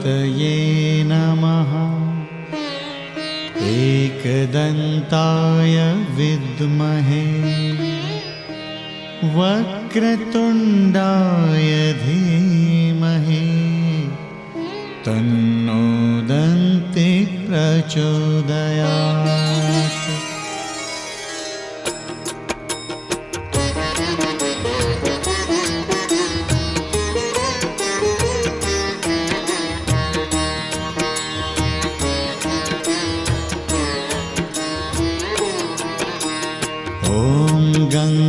गणपतये नमः। एकदन्ताय विद्महे वक्रतुण्डाय धीमहि तन्नो दन्ति प्रचोदयात्।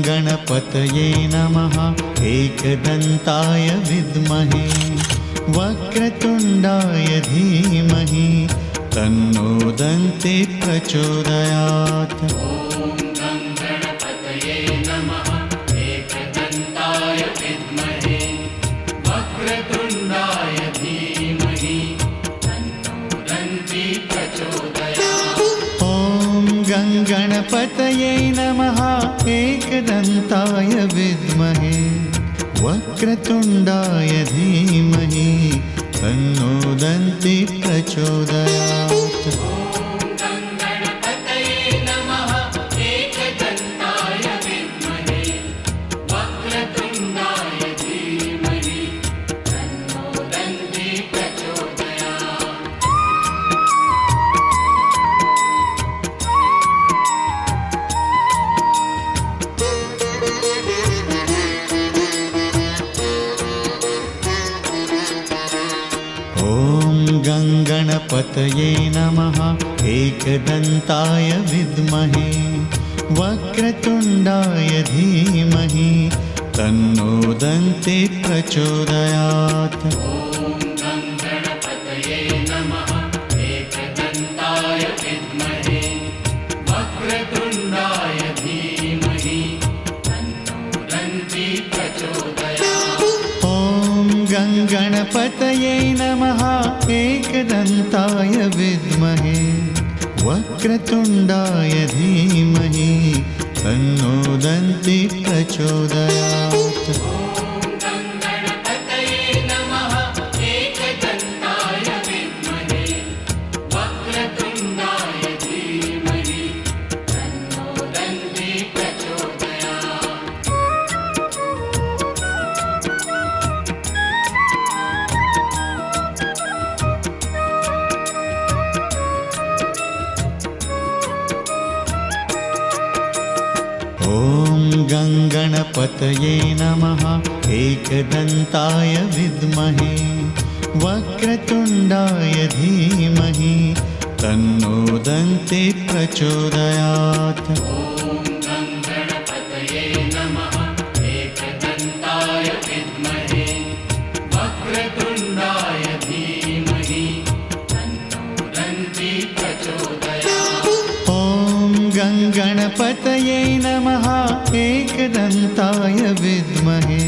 गणपतये नमः। एकदन्ताय विद्महे वक्रतुण्डाय धीमहि तन्नो दन्ति प्रचोदयात्। गणपतये नमः। एकदन्ताय विद्महे वक्रतुण्डाय धीमहि तन्नो दन्ति प्रचोदयात्। गणपतये नमः। एकदन्ताय विद्महे वक्रतुण्डाय धीमहि तन्नो दन्ति प्रचोदयात्। गणपतये नमः। एकदन्ताय विद्महे वक्रतुण्डाय धीमहि तन्नो दन्ति प्रचोदयात्। गणपतये नमः। एकदन्ताय विद्महे वक्रतुण्डाय धीमहि तन्नो दन्ति प्रचोदयात्। गणपतये नमः। एकदन्ताय विद्महे वक्रतुण्डाय धीमहि तन्नो दन्ति प्रचोदयात्। गणपतये नमः। एकदन्ताय विद्महे वक्रतुण्डाय धीमहि तन्नो दन्ति प्रचोदयात्। गणपतये नमः। एकदन्ताय विद्महे वक्रतुण्डाय धीमहि तन्नो दन्ति प्रचोदयात्। गणपतये नमः। एकदन्ताय विद्महे वक्रतुण्डाय धीमहि तन्नो दन्ति प्रचोदयात्। गणपतये नमः। एकदन्ताय विद्महे वक्रतुण्डाय धीमहि तन्नो दन्ति प्रचोदयात्। गणपतये नमः। एकदन्ताय विद्महे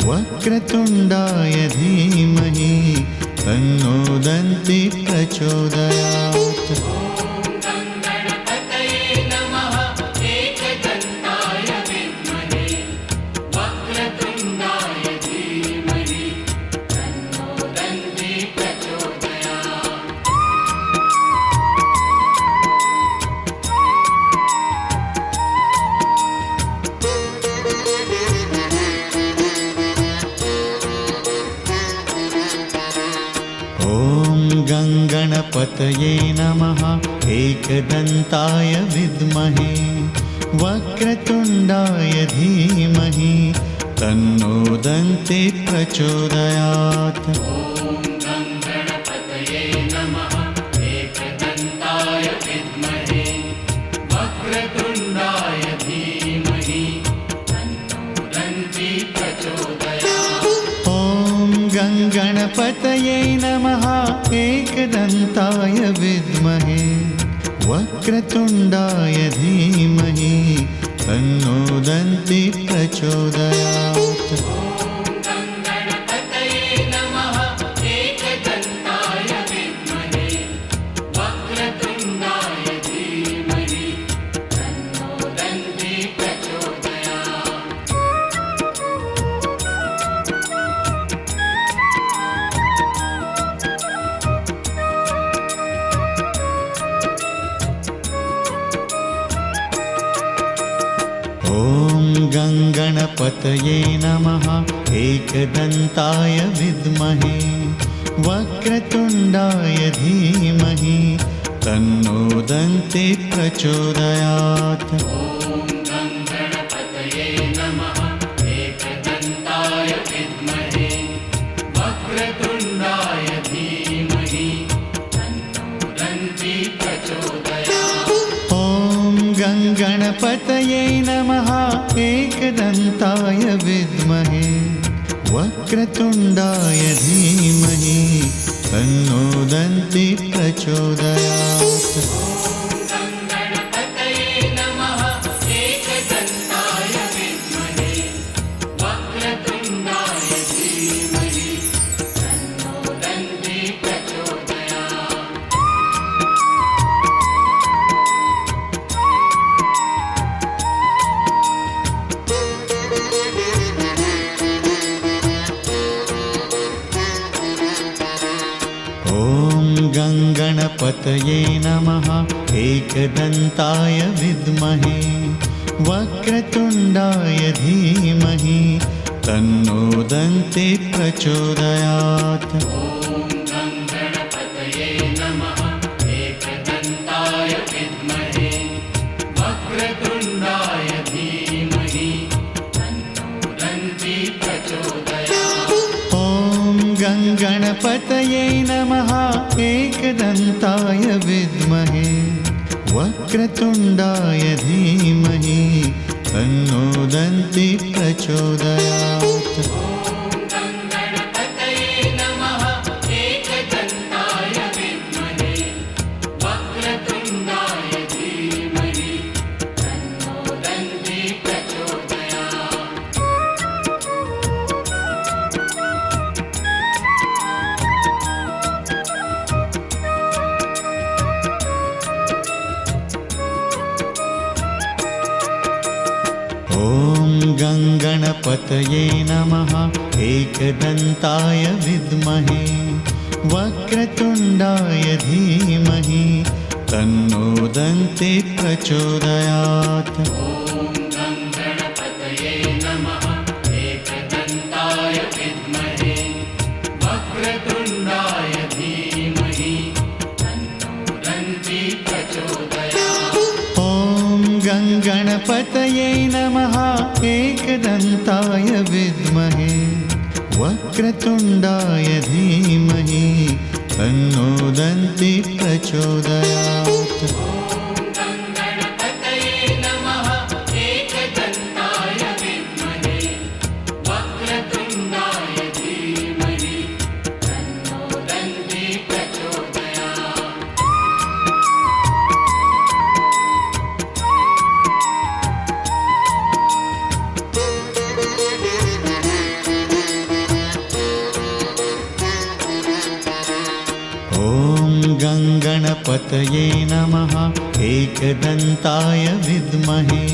वक्रतुण्डाय धीमहि तन्नो दन्ति प्रचोदयात्। गणपतये नमः। एकदन्ताय विद्महे वक्रतुण्डाय धीमहि तन्नो दन्ति प्रचोदयात्। गणपतये नमः। एकदन्ताय विद्महे वक्रतुण्डाय धीमहि तन्नो दन्ति प्रचोदयात्। गणपतये नमः। एकदन्ताय विद्महे वक्रतुण्डाय धीमहि तन्नो दन्ति प्रचोदयात्। गणपतये नमः। एकदन्ताय विद्महे वक्रतुण्डाय धीमहि तन्नो दन्ति प्रचोदयात्। गणपतये नमः। एकदन्ताय विद्महे वक्रतुण्डाय धीमहि तन्नो दन्ति प्रचोदयात्। गङ्गणपतये नमः एकदन्ताय विद्महे वक्रतुण्डाय धीमहि तन्नो दन्ति प्रचोदयात्। ॐ गङ्गणपतये नमः एकदन्ताय विद्महे वक्रतुण्डाय धीमहि तन्नो दन्ति प्रचोदयात्। ॐ गङ्गणपतये नमः एकदन्ताय विद्महे वक्रतुण्डाय धीमहि तन्नो दन्ति प्रचोदयात्। गङ्गणपतये नमः एकदन्ताय विद्महे वक्रतुण्डाय धीमहि तन्नो दन्ति प्रचोदयात्। ॐ गङ्गणपतये नमः एकदन्ताय विद्महे वक्रतुण्डाय धीमहि तन्नो दन्ति प्रचोदयात्। ॐ गङ्गणपतये नमः एकदन्ताय विद्महे वक्रतुण्डाय धीमहि तन्नो दन्ति प्रचोदयात्। ॐ गङ्गणपतये नमः एकदन्ताय विद्महे वक्रतुण्डाय धीमहि तन्नो दन्ति प्रचोदयात्। ॐ गङ्गणपतये नमः एकदन्ताय विद्महे वक्रतुण्डाय धीमहि तन्नो दन्ति प्रचोदयात्। ॐ गङ्गणपतये नमः एकदन्ताय विद्महे वक्रतुण्डाय धीमहि तन्नो दन्ति प्रचोदयात्। ॐ गङ्गणपतये नमः एकदन्ताय विद्महे वक्रतुण्डाय धीमहि तन्नो दन्ति प्रचोदयात्। ॐ गङ्गणपतये नमः एकदन्ताय विद्महे वक्रतुण्डाय धीमहि तन्नो दन्ति प्रचोदयात्। ॐ गङ्गणपतये नमः एकदन्ताय विद्महे वक्रतुण्डाय धीमहि तन्नो दन्ति प्रचोदयात्। ॐ गङ्गणपतये नमः एकदन्ताय विद्महे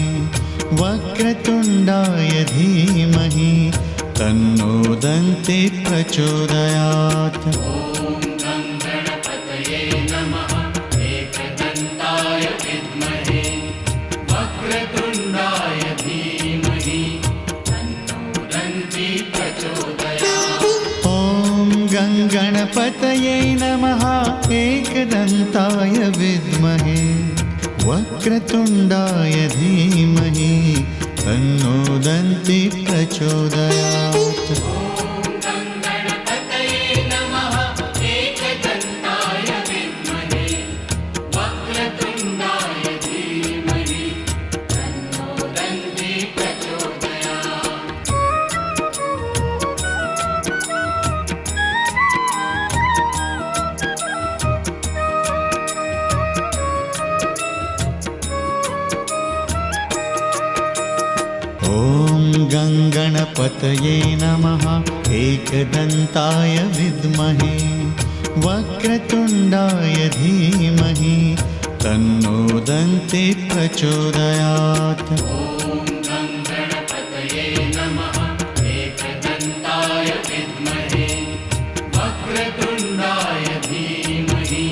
वक्रतुण्डाय धीमहि तन्नो दन्ति प्रचोदयात्। ॐ गङ्गणपतये नमः एकदन्ताय विद्महे वक्रतुण्डाय धीमहि तन्नो दन्ति प्रचोदयात्। ॐ गङ्गणपतये नमः एकदन्ताय विद्महे वक्रतुण्डाय धीमहि तन्नो दन्ति प्रचोदयात्। ॐ गङ्गणपतये नमः एकदन्ताय विद्महे वक्रतुण्डाय धीमहि तन्नो दन्ति प्रचोदयात्। ॐ गङ्गणपतये नमः एकदन्ताय विद्महे वक्रतुण्डाय धीमहि तन्नो दन्ति प्रचोदयात्। ॐ गङ्गणपतये नमः एकदन्ताय विद्महे वक्रतुण्डाय धीमहि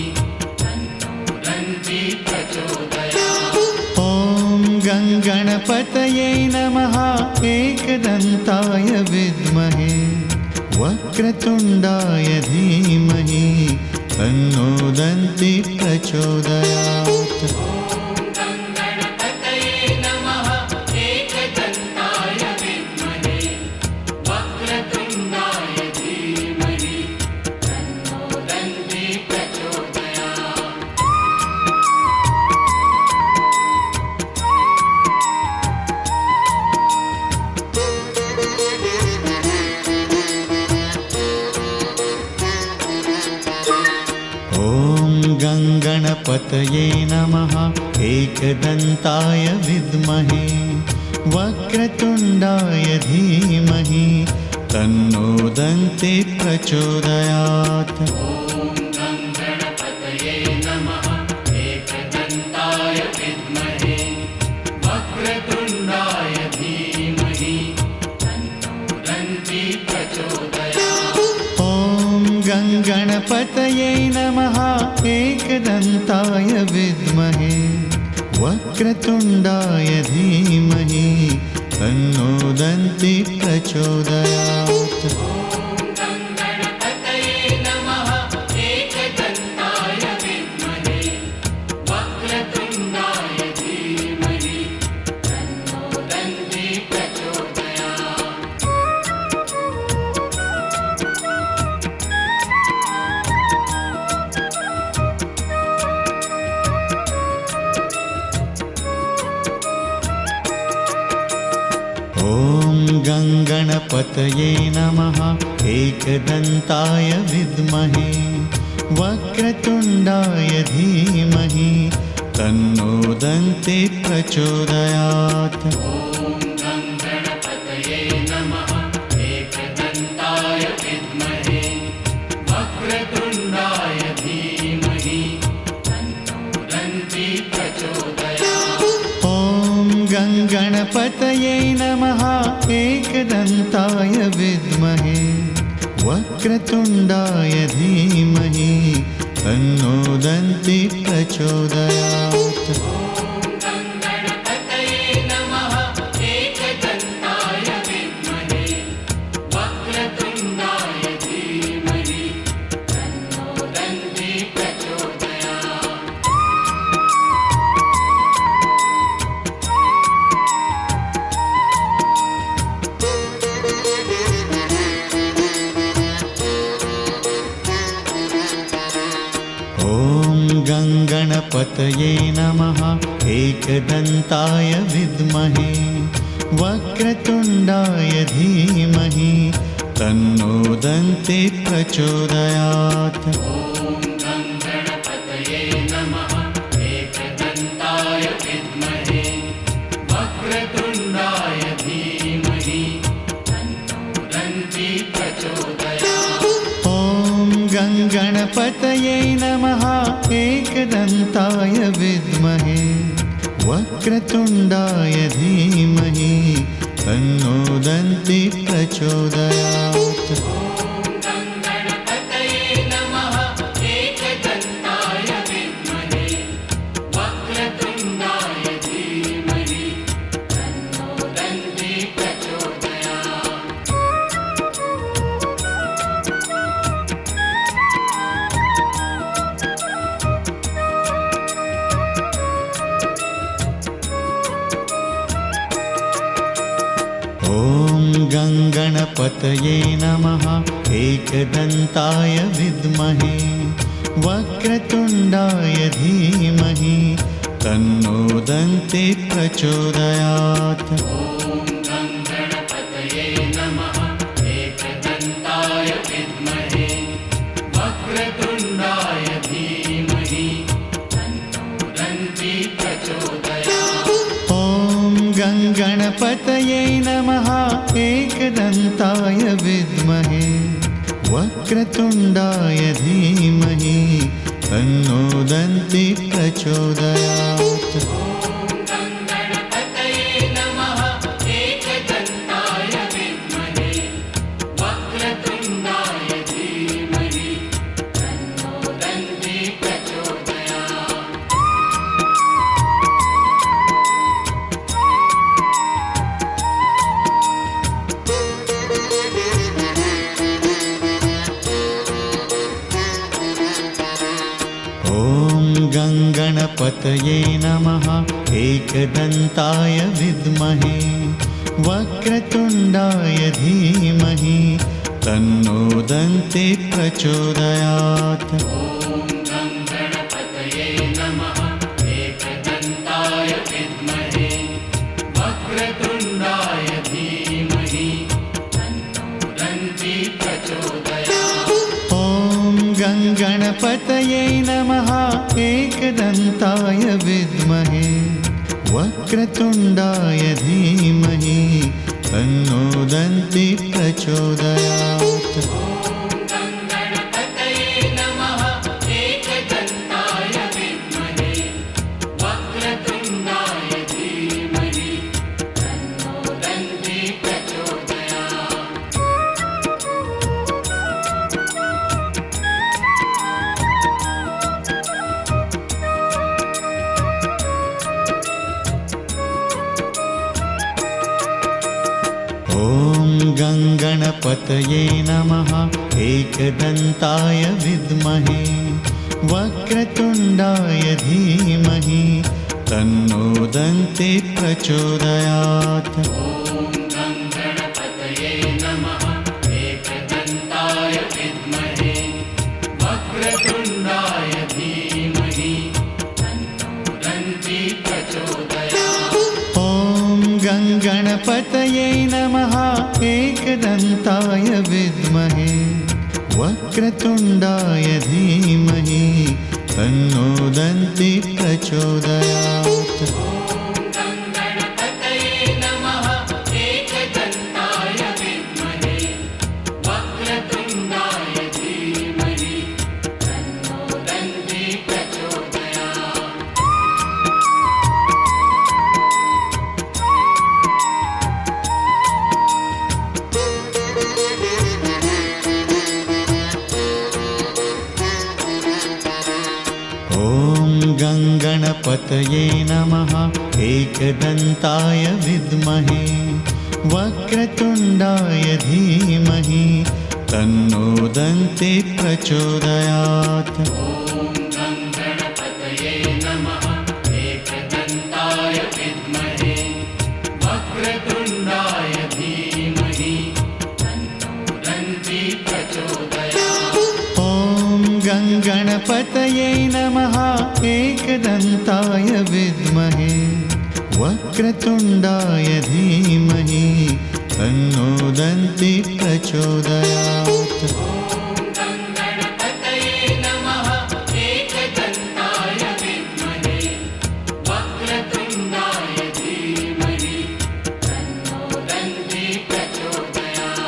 तन्नो दन्ति प्रचोदयात्। ॐ गणपतये नमः एकदन्ताय विद्महे वक्रतुण्डाय धीमहि तन्नो दन्ति प्रचोदयात्। गणपतये नमः एकदन्ताय विद्महे वक्रतुण्डाय धीमहि तन्नो दन्ति प्रचोदयात्। ॐ गङ्गणपतये नमः एकदन्ताय विद्महे वक्रतुण्डाय धीमहि तन्नो दन्ति प्रचोदयात्। गणपतये नमः एकदन्ताय विद्महे वक्रतुण्डाय धीमहि तन्नो दन्ति प्रचोदयात्। ॐ गङ्गणपतये नमः एकदन्ताय विद्महे वक्रतुण्डाय धीमहि तन्नो दन्ति प्रचोदयात्। गणपतये नमः एकदन्ताय विद्महे वक्रतुण्डाय धीमहि तन्नो दन्ति प्रचोदयात्। ॐ गङ्गणपतये नमः एकदन्ताय विद्महे वक्रतुण्डाय धीमहि तन्नो दन्ति प्रचोदयात्। गणपतये नमः एकदन्ताय विद्महे वक्रतुण्डाय धीमहि तन्नो दन्ति प्रचोदयात्। ॐ गङ्गणपतये नमः एकदन्ताय विद्महे वक्रतुण्डाय धीमहि तन्नो दन्ति प्रचोदयात्। गणपतये नमः एकदन्ताय विद्महे वक्रतुण्डाय धीमहि तन्नो दन्ति प्रचोदयात्। ॐ गङ्गणपतये नमः एकदन्ताय विद्महे वक्रतुण्डाय धीमहि तन्नो दन्ति प्रचोदयात्। गणपतये नमः एकदन्ताय विद्महे वक्रतुण्डाय धीमहि तन्नो दन्ति प्रचोदयात्। ॐ गङ्गणपतये नमः एकदन्ताय विद्महे वक्रतुण्डाय धीमहि तन्नो दन्ति प्रचोदयात्। गणपतये नमः एकदन्ताय विद्महे वक्रतुण्डाय धीमहि तन्नो दन्ति प्रचोदयात्। ॐ गङ्गणपतये नमः एकदन्ताय विद्महे वक्रतुण्डाय धीमहि तन्नो दन्ति प्रचोदयात्। गणपतये नमः एकदन्ताय विद्महे वक्रतुण्डाय धीमहि तन्नो दन्ति प्रचोदयात्। ॐ गङ्गणपतये नमः एकदन्ताय विद्महे वक्रतुण्डाय धीमहि तन्नो दन्ति प्रचोदयात्। गणपतये नमः एकदन्ताय विद्महे वक्रतुण्डाय धीमहि तन्नो दन्ति प्रचोदयात्। ॐ गङ्गणपतये नमः एकदन्ताय विद्महे वक्रतुण्डाय धीमहि तन्नो दन्ति प्रचोदयात्। ॐ गङ्गणपतये नमः एकदन्ताय विद्महे वक्रतुण्डाय धीमहि तन्नो दन्ति प्रचोदयात्। ॐ गङ्गणपतये नमः एकदन्ताय विद्महे वक्रतुण्डाय धीमहि तन्नो दन्ति प्रचोदयात्। ॐ गङ्गणपतये नमः एकदन्ताय विद्महे वक्रतुण्डाय धीमहि तन्नो दन्ति प्रचोदयात्। ॐ गङ्गणपतये नमः एकदन्ताय विद्महे वक्रतुण्डाय धीमहि तन्नो दन्ति प्रचोदयात्। ॐ गङ्गणपतये नमः एकदन्ताय विद्महे वक्रतुण्डाय धीमहि तन्नो दन्ति प्रचोदयात्। ॐ गङ्गणपतये नमः एकदन्ताय विद्महे वक्रतुण्डाय धीमहि तन्नो दन्ति प्रचोदयात्। ॐ गङ्गणपतये नमः एकदन्ताय विद्महे वक्रतुण्डाय धीमहि तन्नो दन्ति प्रचोदयात्। ॐ गङ्गणपतये नमः एकदन्ताय विद्महे वक्रतुण्डाय धीमहि तन्नो दन्ति प्रचोदयात्। ॐ गङ्गणपतये नमः एकदन्ताय विद्महे वक्रतुण्डाय धीमहि तन्नो दन्ति प्रचोदयात्। ॐ गङ्गणपतये नमः एकदन्ताय विद्महे वक्रतुण्डाय धीमहि तन्नो दन्ति प्रचोदयात्। ॐ गङ्गणपतये नमः एकदन्ताय विद्महे वक्रतुण्डाय धीमहि तन्नो दन्ति प्रचोदयात्।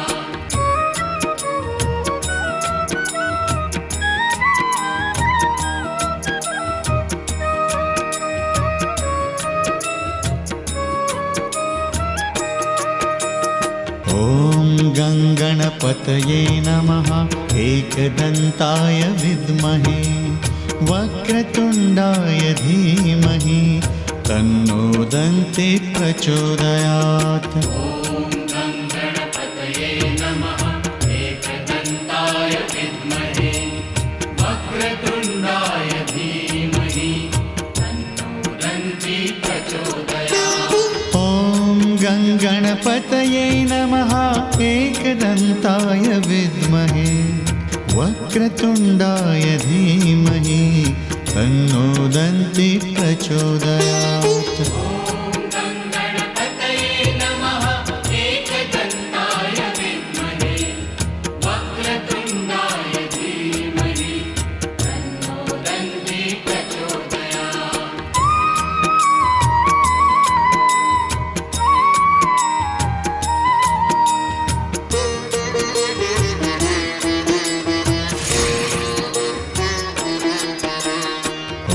ॐ गङ्गणपतये नमः एकदन्ताय विद्महे वक्रतुण्डाय धीमहि तन्नो दन्ति प्रचोदयात्। ॐ गङ्गणपतये नमः एकदन्ताय विद्महे वक्रतुण्डाय धीमहि तन्नो दन्ति प्रचोदयात्। ॐ गङ्गणपतये नमः एकदन्ताय विद्महे वक्रतुण्डाय धीमहि तन्नो दन्ति प्रचोदयात्। ॐ गङ्गणपतये नमः एकदन्ताय विद्महे वक्रतुण्डाय धीमहि तन्नो दन्ति प्रचोदयात्।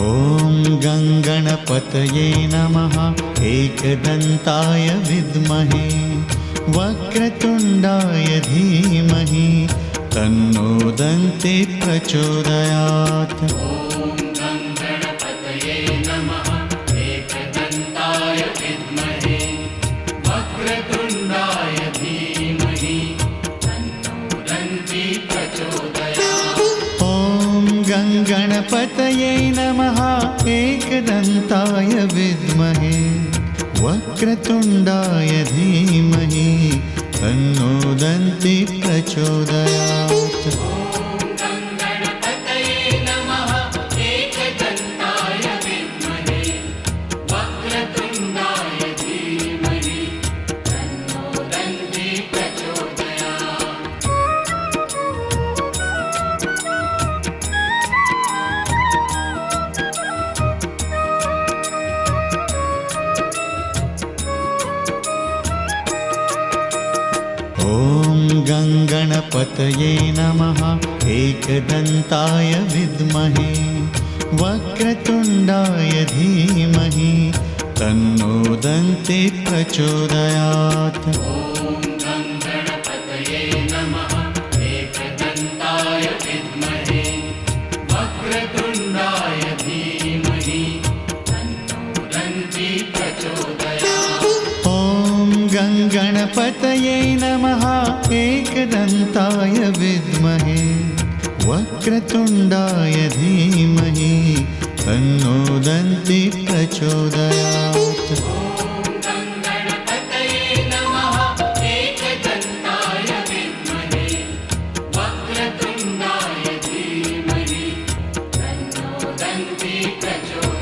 ॐ गङ्गणपतये नमः एकदन्ताय विद्महे वक्रतुण्डाय धीमहि तन्नो दन्ति प्रचोदयात्। ॐ गङ्गणपतये नमः एकदन्ताय विद्महे वक्रतुण्डाय धीमहि तन्नो दन्ति प्रचोदयात्। ॐ गङ्गण गङ्गणपतये नमः एकदन्ताय विद्महे वक्रतुण्डाय धीमहि तन्नो दन्ति प्रचोदयात्। गणपतये नमः एकदन्ताय विद्महे वक्रतुण्डाय धीमहि तन्नो दन्ति प्रचोदयात्। ॐ गङ्गणपतये नमः एकदन्ताय विद्महे वक्रतुण्डाय धीमहि तन्नो दन्ति प्रचोदयात्। गणपतये नमः एकदन्ताय विद्महे वक्रतुण्डाय धीमहि तन्नो दन्ति प्रचोदयात्। ॐ गङ्गणपतये नमः एकदन्ताय विद्महे वक्रतुण्डाय धीमहि तन्नो दन्ति प्रचोदयात्। गणपतये नमः एकदन्ताय विद्महे वक्रतुण्डाय धीमहि तन्नो दन्ति प्रचोदयात्।